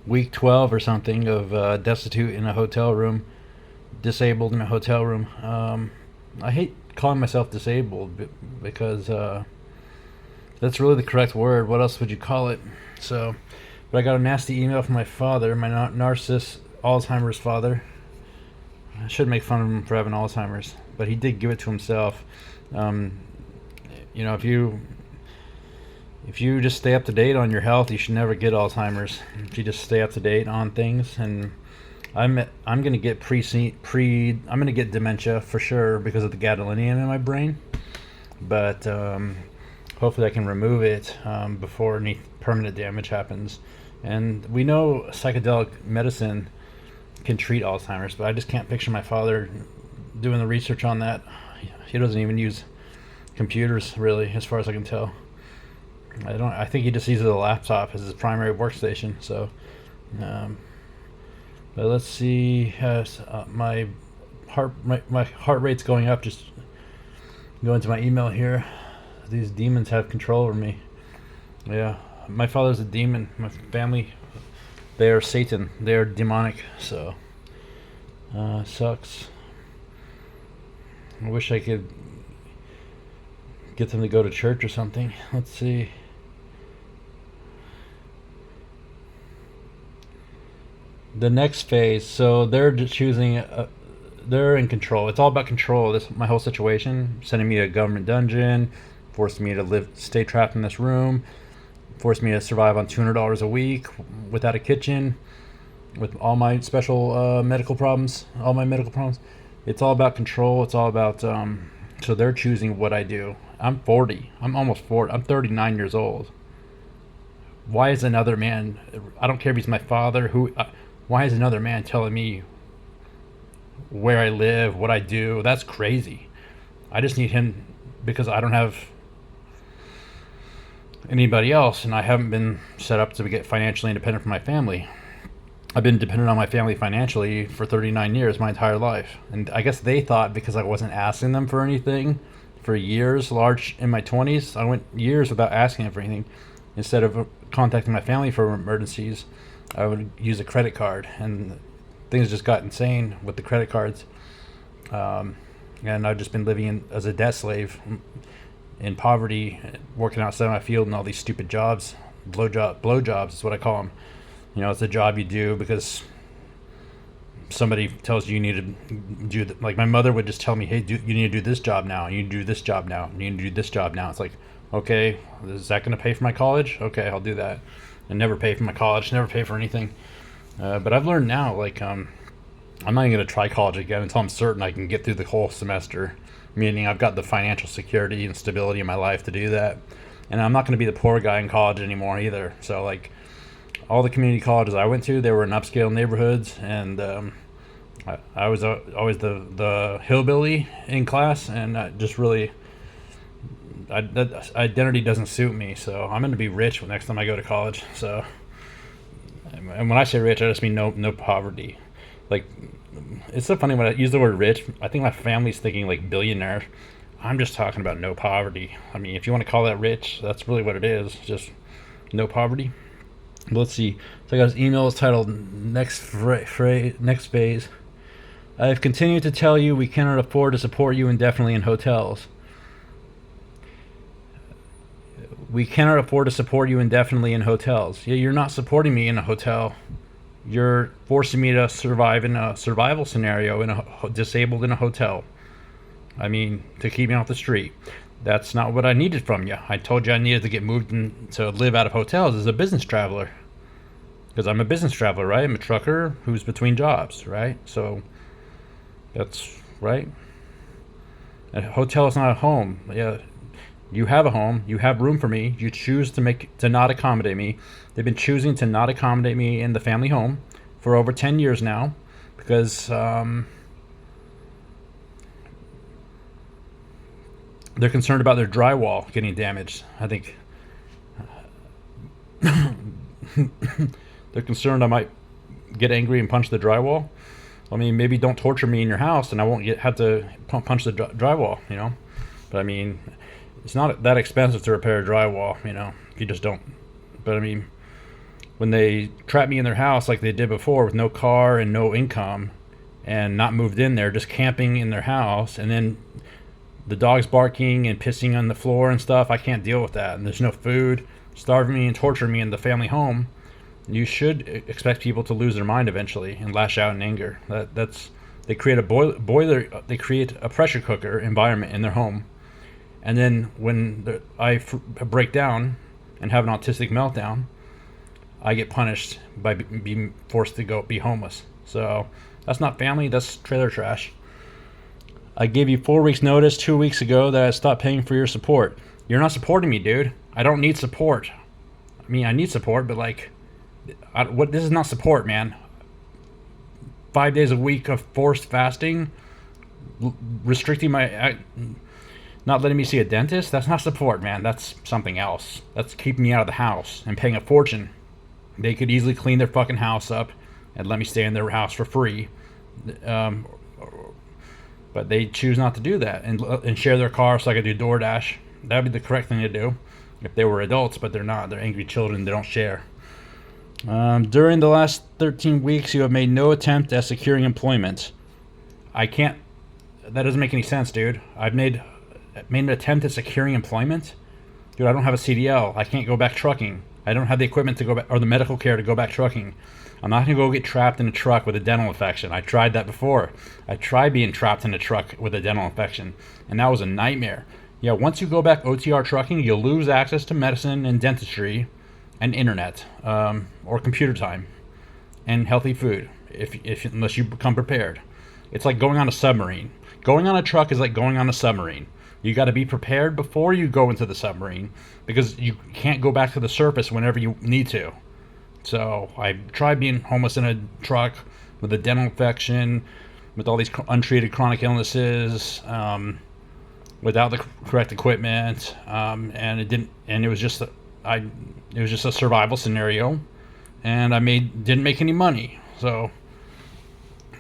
week 12 or something of destitute in a hotel room, disabled in a hotel room. I hate calling myself disabled because that's really the correct word. What else would you call it? So, but I got a nasty email from my father, my narcissist Alzheimer's father. I should make fun of him for having Alzheimer's, but he did give it to himself. Um, if you just stay up to date on your health, you should never get Alzheimer's. If you just stay up to date on things, and I'm gonna get I'm gonna get dementia for sure because of the gadolinium in my brain. But hopefully I can remove it before any permanent damage happens. And we know psychedelic medicine can treat Alzheimer's, but I just can't picture my father doing the research on that. He doesn't even use computers really, as far as I can tell. I think he just uses a laptop as his primary workstation. So, but let's see. My heart rate's going up. Just go into my email here. These demons have control over me. Yeah, my father's a demon. My family, they are Satan. They are demonic. So, sucks. I wish I could get them to go to church or something. Let's see. The next phase. So they're just choosing. They're in control. It's all about control. This my whole situation. Sending me to a government dungeon, forcing me to stay trapped in this room, forced me to survive on $200 a week without a kitchen, with all my special medical problems, all my medical problems. It's all about control. It's all about. So they're choosing what I do. I'm 40. I'm almost 40. I'm 39 years old. Why is another man? I don't care if he's my father. Why is another man telling me where I live, what I do? That's crazy. I just need him because I don't have anybody else, and I haven't been set up to get financially independent from my family. I've been dependent on my family financially for 39 years, my entire life. And I guess they thought because I wasn't asking them for anything for years, large in my 20s, I went years without asking them for anything. Instead of contacting my family for emergencies, I would use a credit card, and things just got insane with the credit cards. And I've just been living as a debt slave in poverty, working outside my field in all these stupid jobs. Blow jobs is what I call them. It's a job you do because somebody tells you need to do. Like my mother would just tell me, "Hey, you need to do this job now. You need to do this job now. You need to do this job now." It's like, okay, is that going to pay for my college? Okay, I'll do that. And never pay for my college, never pay for anything. But I've learned now, like, I'm not even going to try college again until I'm certain I can get through the whole semester. Meaning I've got the financial security and stability in my life to do that. And I'm not going to be the poor guy in college anymore either. So, like, all the community colleges I went to, they were in upscale neighborhoods, and I was always the hillbilly in class, and just really, that identity doesn't suit me. So I'm going to be rich next time I go to college. So, and when I say rich, I just mean no poverty. Like, it's so funny when I use the word rich. I think my family's thinking like billionaire. I'm just talking about no poverty. I mean, if you want to call that rich, that's really what it is. Just no poverty. Let's see. So I got his email titled next phase. I have continued to tell you we cannot afford to support you indefinitely in hotels. We cannot afford to support you indefinitely in hotels. Yeah, you're not supporting me in a hotel. You're forcing me to survive in a survival scenario, disabled in a hotel. I mean, to keep me off the street. That's not what I needed from you. I told you I needed to get moved to live out of hotels as a business traveler. Because I'm a business traveler, right? I'm a trucker who's between jobs, right? So, that's right. A hotel is not a home. Yeah, you have a home. You have room for me. You choose to not accommodate me. They've been choosing to not accommodate me in the family home for over 10 years now because they're concerned about their drywall getting damaged. I think they're concerned I might get angry and punch the drywall. I mean, maybe don't torture me in your house and I won't have to punch the drywall, But I mean, it's not that expensive to repair drywall, if you just don't. But I mean, when they trap me in their house like they did before with no car and no income and not moved in there, just camping in their house, and then the dog's barking and pissing on the floor and stuff, I can't deal with that. And there's no food, starving me and torturing me in the family home. You should expect people to lose their mind eventually and lash out in anger. They create a boiler, they create a pressure cooker environment in their home, and then when I break down and have an autistic meltdown, I get punished by being forced to go be homeless. So that's not family, that's trailer trash. I gave you 4 weeks notice 2 weeks ago that I stopped paying for your support. You're not supporting me, dude. I don't need support. I mean, I need support, but this is not support, man. 5 days a week of forced fasting, restricting not letting me see a dentist, that's not support, man. That's something else. That's keeping me out of the house and paying a fortune. They could easily clean their fucking house up and let me stay in their house for free. But they choose not to do that and share their car so I could do DoorDash. That would be the correct thing to do if they were adults, but they're not. They're angry children. They don't share. During the last 13 weeks, you have made no attempt at securing employment. That doesn't make any sense, dude. I've made an attempt at securing employment? Dude, I don't have a CDL. I can't go back trucking. I don't have the equipment to go back, or the medical care to go back trucking. I'm not going to go get trapped in a truck with a dental infection. I tried that before. I tried being trapped in a truck with a dental infection, and that was a nightmare. Yeah, once you go back OTR trucking, you'll lose access to medicine and dentistry and internet, or computer time and healthy food, unless you become prepared. It's like going on a submarine. Going on a truck is like going on a submarine. You got to be prepared before you go into the submarine, because you can't go back to the surface whenever you need to. So I tried being homeless in a truck with a dental infection, with all these untreated chronic illnesses, without the correct equipment, and it was just a survival scenario, and didn't make any money. So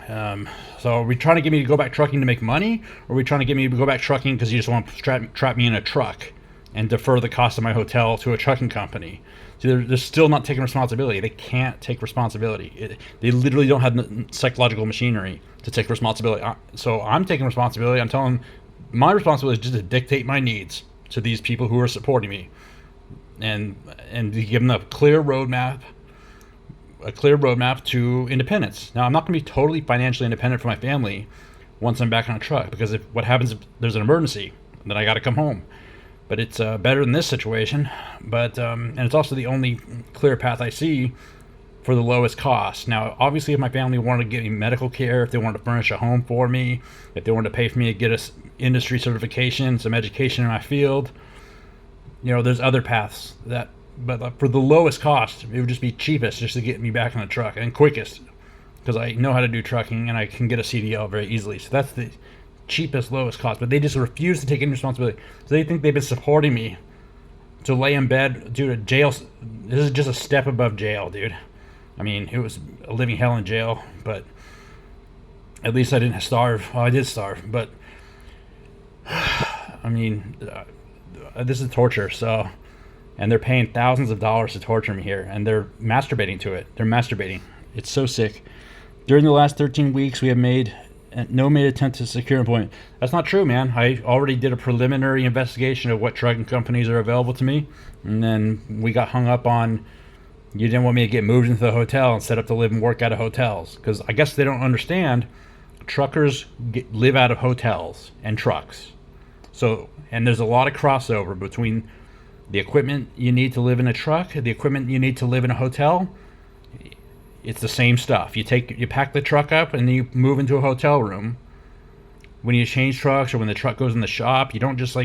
are we trying to get me to go back trucking to make money, or are we trying to get me to go back trucking because you just want to trap me in a truck and defer the cost of my hotel to a trucking company? See, they're still not taking responsibility. They can't take responsibility. They literally don't have the psychological machinery to take responsibility. So I'm taking responsibility. I'm telling them my responsibility is just to dictate my needs to these people who are supporting me, and to give them a clear roadmap to independence. Now, I'm not going to be totally financially independent for my family once I'm back on a truck, because what happens if there's an emergency, then I got to come home. But it's better than this situation. But and it's also the only clear path I see for the lowest cost. Now, obviously, if my family wanted to give me medical care, if they wanted to furnish a home for me, if they wanted to pay for me to get a industry certification, some education in my field, there's other paths but for the lowest cost, it would just be cheapest just to get me back on the truck, and quickest, because I know how to do trucking and I can get a CDL very easily. So that's the cheapest, lowest cost. But they just refuse to take any responsibility. So they think they've been supporting me to lay in bed, dude. Jail. This is just a step above jail, dude. I mean, it was a living hell in jail, but at least I didn't starve. Well, I did starve, but I mean, this is torture. So, and they're paying thousands of dollars to torture me here, and they're masturbating to it. They're masturbating. It's so sick. During the last 13 weeks, we have made no attempt to secure employment. That's not true, man. I already did a preliminary investigation of what trucking companies are available to me, and then we got hung up on, you didn't want me to get moved into the hotel and set up to live and work out of hotels, because I guess they don't understand truckers live out of hotels and trucks. So, and there's a lot of crossover between the equipment you need to live in a truck, the equipment you need to live in a hotel. It's the same stuff. You pack the truck up and then you move into a hotel room. When you change trucks or when the truck goes in the shop, you don't just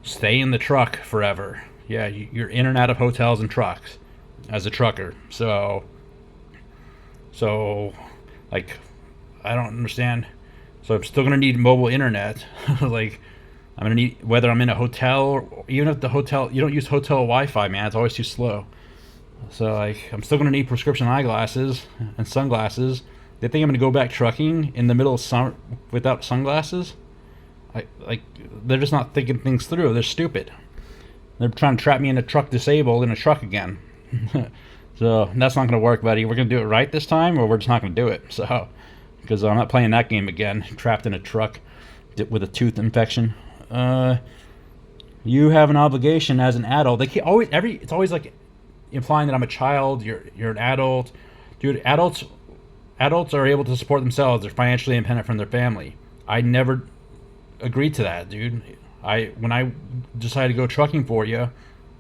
stay in the truck forever. Yeah, you're in and out of hotels and trucks as a trucker. So I don't understand. So I'm still gonna need mobile internet. I'm gonna need, whether I'm in a hotel or even if the hotel, you don't use hotel Wi-Fi, man. It's always too slow. So I'm still gonna need prescription eyeglasses and sunglasses. They think I'm gonna go back trucking in the middle of summer without sunglasses? They're just not thinking things through. They're stupid. They're trying to trap me in a truck disabled in a truck again. So that's not going to work, buddy. We're going to do it right this time, or we're just not going to do it. So, because I'm not playing that game again, trapped in a truck with a tooth infection. You have an obligation as an adult. They can't always it's always like implying that I'm a child. You're an adult, dude. Adults are able to support themselves. They're financially independent from their family. I never agreed to that, dude. When I decided to go trucking for you,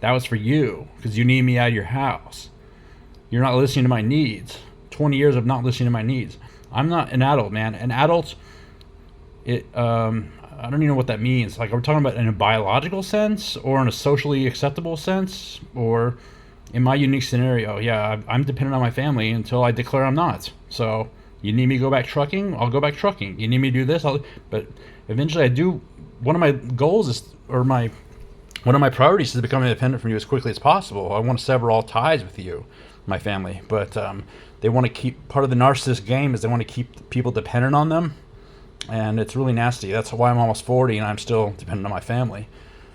that was for you because you need me out of your house. You're not listening to my needs. 20 years of not listening to my needs. I'm not an adult, man. An adult, I don't even know what that means. Like, are we talking about in a biological sense or in a socially acceptable sense? Or in my unique scenario, yeah, I'm dependent on my family until I declare I'm not. So you need me to go back trucking? I'll go back trucking. You need me to do this? But eventually I do. One of my goals is, one of my priorities is to become independent from you as quickly as possible. I want to sever all ties with you, my family. But they want to keep, part of the narcissist game is they want to keep people dependent on them. And it's really nasty. That's why I'm almost 40 and I'm still dependent on my family.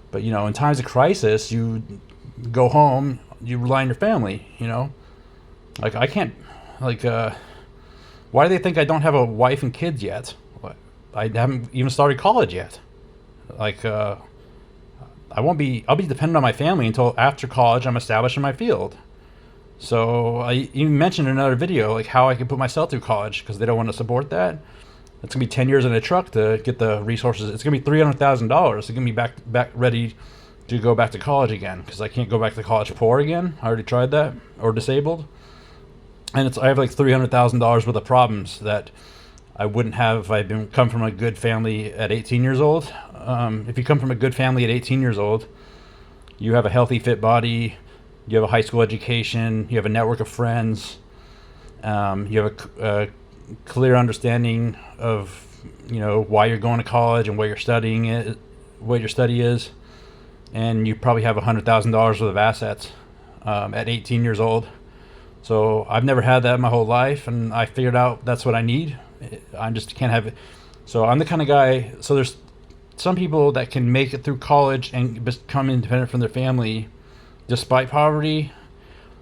But, in times of crisis, you go home, you rely on your family, Like, I can't, like, why do they think I don't have a wife and kids yet? I haven't even started college yet. Like, I'll be dependent on my family until after college I'm established in my field. So I even mentioned in another video, like, how I can put myself through college because they don't want to support that. It's gonna be 10 years in a truck to get the resources. It's gonna be $300,000. It's gonna be back ready to go back to college again because I can't go back to college poor again. I already tried that, or disabled, and I have like $300,000 worth of problems that I wouldn't have if I come from a good family at 18 years old. If you come from a good family at 18 years old, you have a healthy, fit body, you have a high school education, you have a network of friends, you have a clear understanding of why you're going to college and what your study is, and you probably have $100,000 worth of assets at 18 years old. So I've never had that my whole life, and I figured out that's what I need. I just can't have it. So I'm the kind of guy. So there's some people that can make it through college and become independent from their family despite poverty.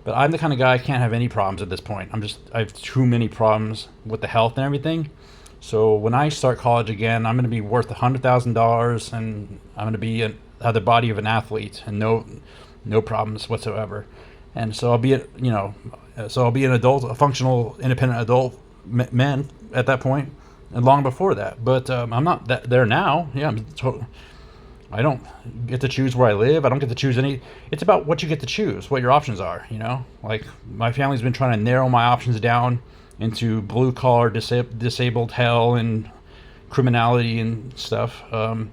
But I'm the kind of guy I can't have any problems at this point. I have too many problems with the health and everything. So when I start college again, I'm going to be worth $100,000, and I'm going to have the body of an athlete and no problems whatsoever. And so I'll be an adult, a functional, independent adult man at that point, and long before that. But I'm not there now. Yeah, I don't get to choose where I live. I don't get to choose any. It's about what you get to choose, what your options are, Like, my family's been trying to narrow my options down into blue-collar, disabled hell and criminality and stuff. And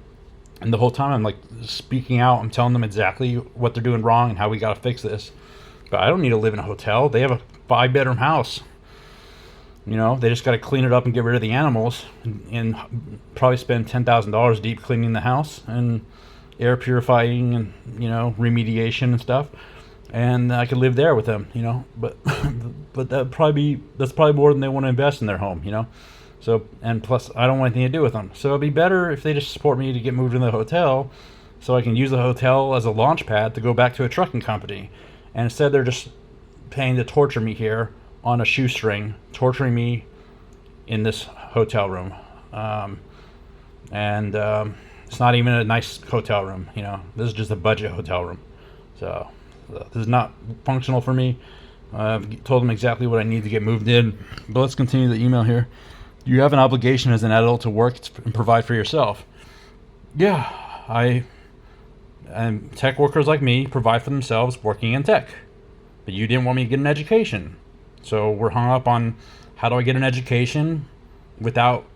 the whole time I'm, like, speaking out. I'm telling them exactly what they're doing wrong and how we got to fix this. But I don't need to live in a hotel. They have a 5-bedroom house. They just got to clean it up and get rid of the animals, and probably spend $10,000 deep cleaning the house and air purifying and remediation and stuff. And I could live there with them, But that's probably more than they want to invest in their home, So, and plus, I don't want anything to do with them. So it'd be better if they just support me to get moved into the hotel, so I can use the hotel as a launch pad to go back to a trucking company. And instead, they're just paying to torture me here on a shoestring, torturing me in this hotel room. And it's not even a nice hotel room, This is just a budget hotel room. So this is not functional for me. I've told them exactly what I need to get moved in. But let's continue the email here. You have an obligation as an adult to work and provide for yourself. Yeah, and tech workers like me provide for themselves working in tech. But you didn't want me to get an education. So we're hung up on, how do I get an education without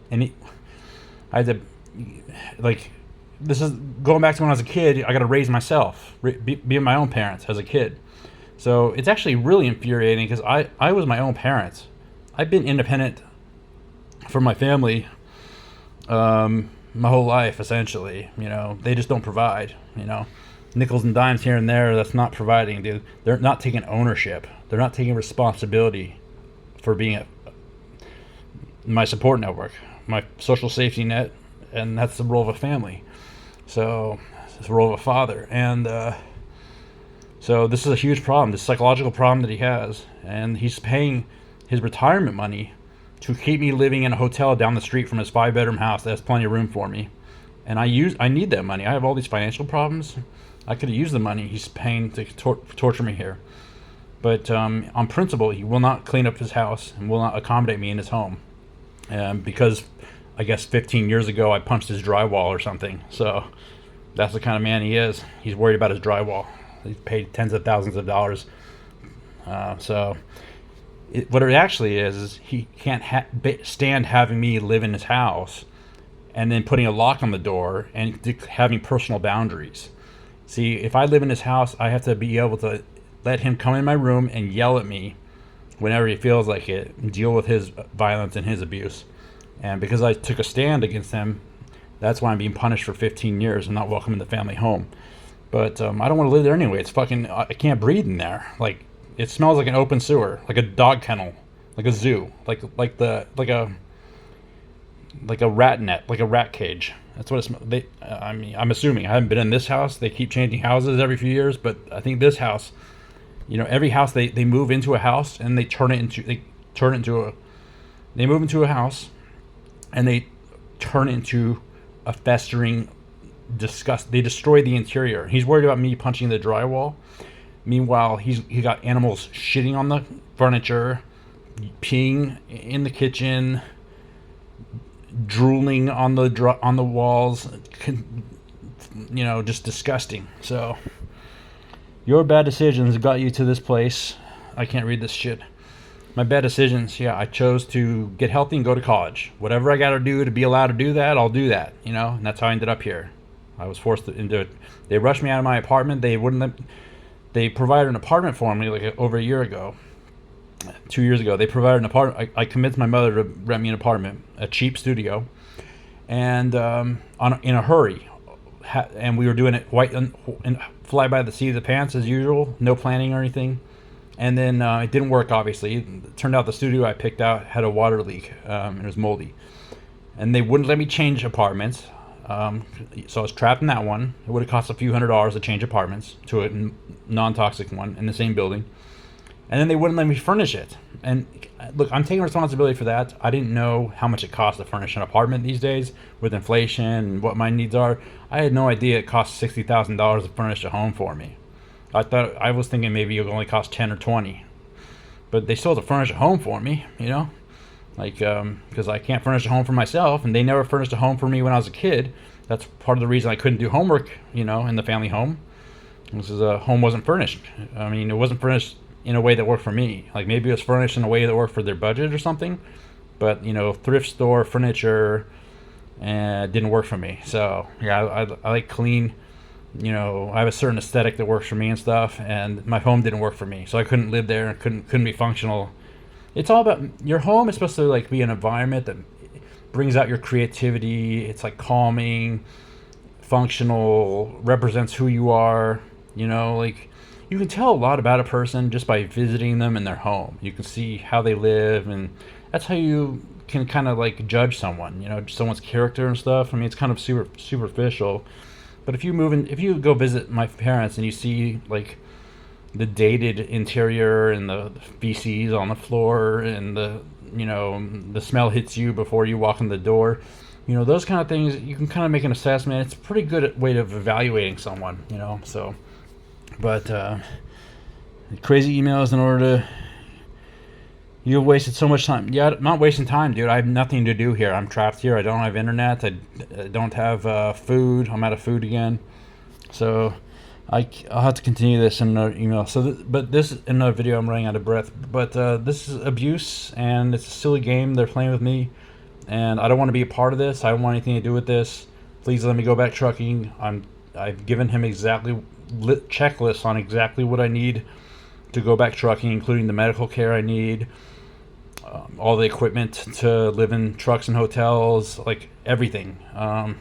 any... I had to, like, this is going back to when I was a kid. I got to raise myself, be my own parents as a kid. So it's actually really infuriating because I was my own parent. I've been independent from my family my whole life, essentially. They just don't provide, nickels and dimes here and there. That's not providing, dude. They're not taking ownership. They're not taking responsibility for being my support network, my social safety net, and that's the role of a family. So it's the role of a father. And So this is a huge problem, this psychological problem that he has, and he's paying his retirement money to keep me living in a hotel down the street from his 5-bedroom house that has plenty of room for me. And I need that money. I have all these financial problems. I could have used the money he's paying to torture me here. But on principle, he will not clean up his house and will not accommodate me in his home. Because I guess 15 years ago I punched his drywall or something. So that's the kind of man he is. He's worried about his drywall. He's paid tens of thousands of dollars. What it actually is he can't stand having me live in his house and then putting a lock on the door and having personal boundaries. See, if I live in his house, I have to be able to let him come in my room and yell at me whenever he feels like it, and deal with his violence and his abuse. And because I took a stand against him, that's why I'm being punished for 15 years and not welcome in the family home. But I don't want to live there anyway. It's fucking, I can't breathe in there. Like, it smells like an open sewer, like a dog kennel, like a zoo, like a rat net, like a rat cage. That's what it's. I'm assuming. I haven't been in this house. They keep changing houses every few years, but I think this house, every house they move into a house and they move into a house and they turn it into a festering disgust. They destroy the interior. He's worried about me punching the drywall. Meanwhile, he got animals shitting on the furniture, peeing in the kitchen, drooling on the walls, just disgusting. So your bad decisions got you to this place. I can't read this shit. My bad decisions, I chose to get healthy and go to college. Whatever I got to do to be allowed to do that, I'll do that, and that's how I ended up here. I was forced into it. They rushed me out of my apartment. They provided an apartment for me over a year ago. 2 years ago, they provided an apartment. I convinced my mother to rent me an apartment, a cheap studio, and in a hurry. And we were doing it fly by the seat of the pants as usual, no planning or anything. And then it didn't work, obviously. It turned out the studio I picked out had a water leak, and it was moldy. And they wouldn't let me change apartments, so I was trapped in that one. It would have cost a few $100s to change apartments to a non-toxic one in the same building. And then they wouldn't let me furnish it. And look, I'm taking responsibility for that. I didn't know how much it costs to furnish an apartment these days with inflation and what my needs are. I had no idea it costs $60,000 to furnish a home for me. I was thinking maybe it would only cost 10 or 20. But they still have to furnish a home for me, because I can't furnish a home for myself, and they never furnished a home for me when I was a kid. That's part of the reason I couldn't do homework, in the family home. This is a home wasn't furnished. It wasn't furnished in a way that worked for me. Like maybe it was furnished in a way that worked for their budget or something, but thrift store furniture didn't work for me. So I like clean. I have a certain aesthetic that works for me and stuff, and my home didn't work for me, so I couldn't live there and couldn't be functional. It's all about your home is supposed to be an environment that brings out your creativity. It's calming, functional, represents who you are. You can tell a lot about a person just by visiting them in their home. You can see how they live, and that's how you can kind of judge someone, someone's character and stuff. It's kind of superficial. But if you go visit my parents and you see the dated interior and the feces on the floor and the smell hits you before you walk in the door, those kind of things, you can kind of make an assessment. It's a pretty good way of evaluating someone, so. But crazy emails in order to. You've wasted so much time. Yeah, I'm not wasting time, dude. I have nothing to do here. I'm trapped here. I don't have internet. I don't have food. I'm out of food again. So I'll have to continue this in another email. But this in another video, I'm running out of breath. But this is abuse, and it's a silly game they're playing with me, and I don't want to be a part of this. I don't want anything to do with this. Please let me go back trucking. I've given him exactly checklists on exactly what I need to go back trucking, including the medical care I need, all the equipment to live in trucks and hotels, everything. And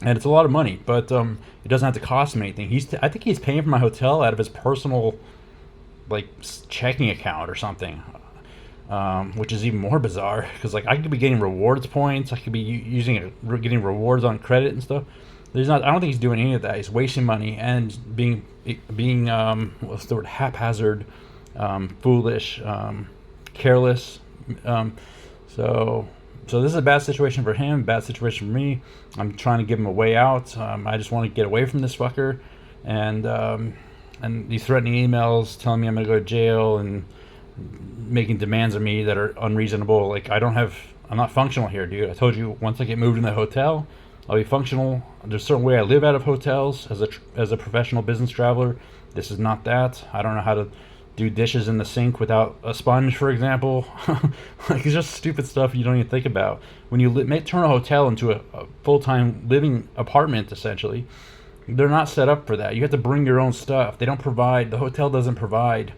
it's a lot of money, but it doesn't have to cost him anything. I think he's paying for my hotel out of his personal checking account or something, which is even more bizarre because I could be getting rewards points. I could be getting rewards on credit and stuff. there's not. I don't think he's doing any of that. He's wasting money and being what's the word, haphazard, foolish, careless. Um, so this is a bad situation for him. Bad situation for me. I'm trying to give him a way out. I just want to get away from this fucker, and these threatening emails telling me I'm gonna go to jail and making demands of me that are unreasonable. Like I'm not functional here, dude. I told you, once I get moved in the hotel, I'll be functional. There's a certain way I live out of hotels as a professional business traveler. This is not that. I don't know how to do dishes in the sink without a sponge, for example. Like, it's just stupid stuff you don't even think about. When you turn a hotel into a full-time living apartment, essentially, they're not set up for that. You have to bring your own stuff. They don't provide, the hotel doesn't provide,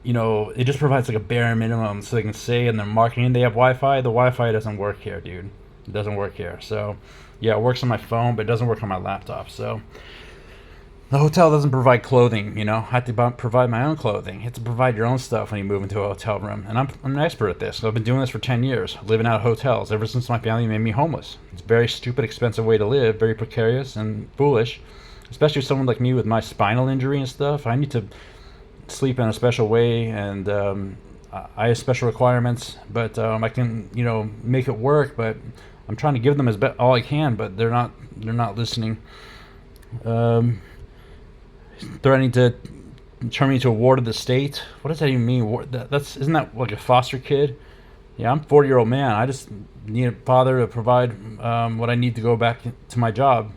it just provides like a bare minimum so they can say in their marketing they have Wi-Fi. The Wi-Fi doesn't work here, dude. It doesn't work here. So, yeah, it works on my phone, but it doesn't work on my laptop. So, the hotel doesn't provide clothing, I have to provide my own clothing. You have to provide your own stuff when you move into a hotel room. And I'm an expert at this. I've been doing this for 10 years, living out of hotels, ever since my family made me homeless. It's a very stupid, expensive way to live, very precarious and foolish, especially someone like me with my spinal injury and stuff. I need to sleep in a special way, and I have special requirements, but I can, make it work, but I'm trying to give them all I can, but they're not listening. Threatening to turn me into a ward of the state. What does that even mean? Isn't that like a foster kid? Yeah, I'm a 40-year-old man. I just need a father to provide what I need to go back to my job.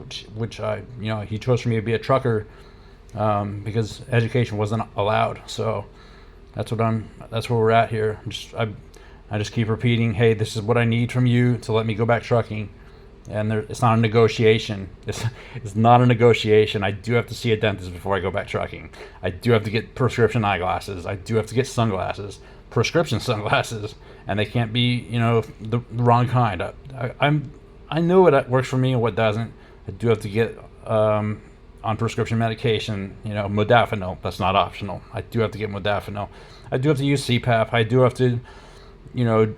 Which he chose for me to be a trucker because education wasn't allowed. So that's where we're at here. I just keep repeating, hey, this is what I need from you to let me go back trucking. And it's not a negotiation. It's not a negotiation. I do have to see a dentist before I go back trucking. I do have to get prescription eyeglasses. I do have to get sunglasses, prescription sunglasses, and they can't be, the wrong kind. I know what works for me and what doesn't. I do have to get on prescription medication, modafinil. That's not optional. I do have to get modafinil. I do have to use CPAP. I do have to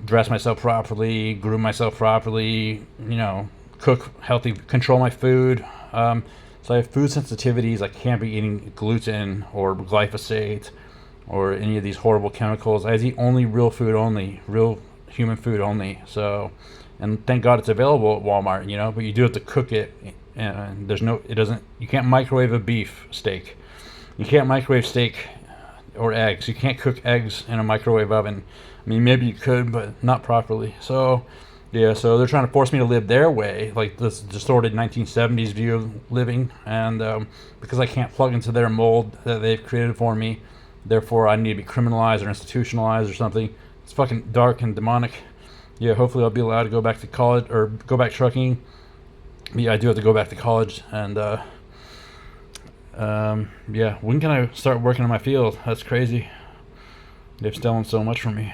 dress myself properly, groom myself properly, cook healthy, control my food. So I have food sensitivities. I can't be eating gluten or glyphosate or any of these horrible chemicals. I eat only real food only, real human food only. So, and thank God it's available at Walmart, but you do have to cook it. And you can't microwave a beef steak. You can't microwave steak or eggs. You can't cook eggs in a microwave oven. I mean, maybe you could, but not properly. So, yeah, so they're trying to force me to live their way, like this distorted 1970s view of living. And because I can't plug into their mold that they've created for me, therefore I need to be criminalized or institutionalized or something. It's fucking dark and demonic. Yeah, hopefully I'll be allowed to go back to college or go back trucking. But yeah, I do have to go back to college. And, yeah, when can I start working in my field? That's crazy. They've stolen so much from me.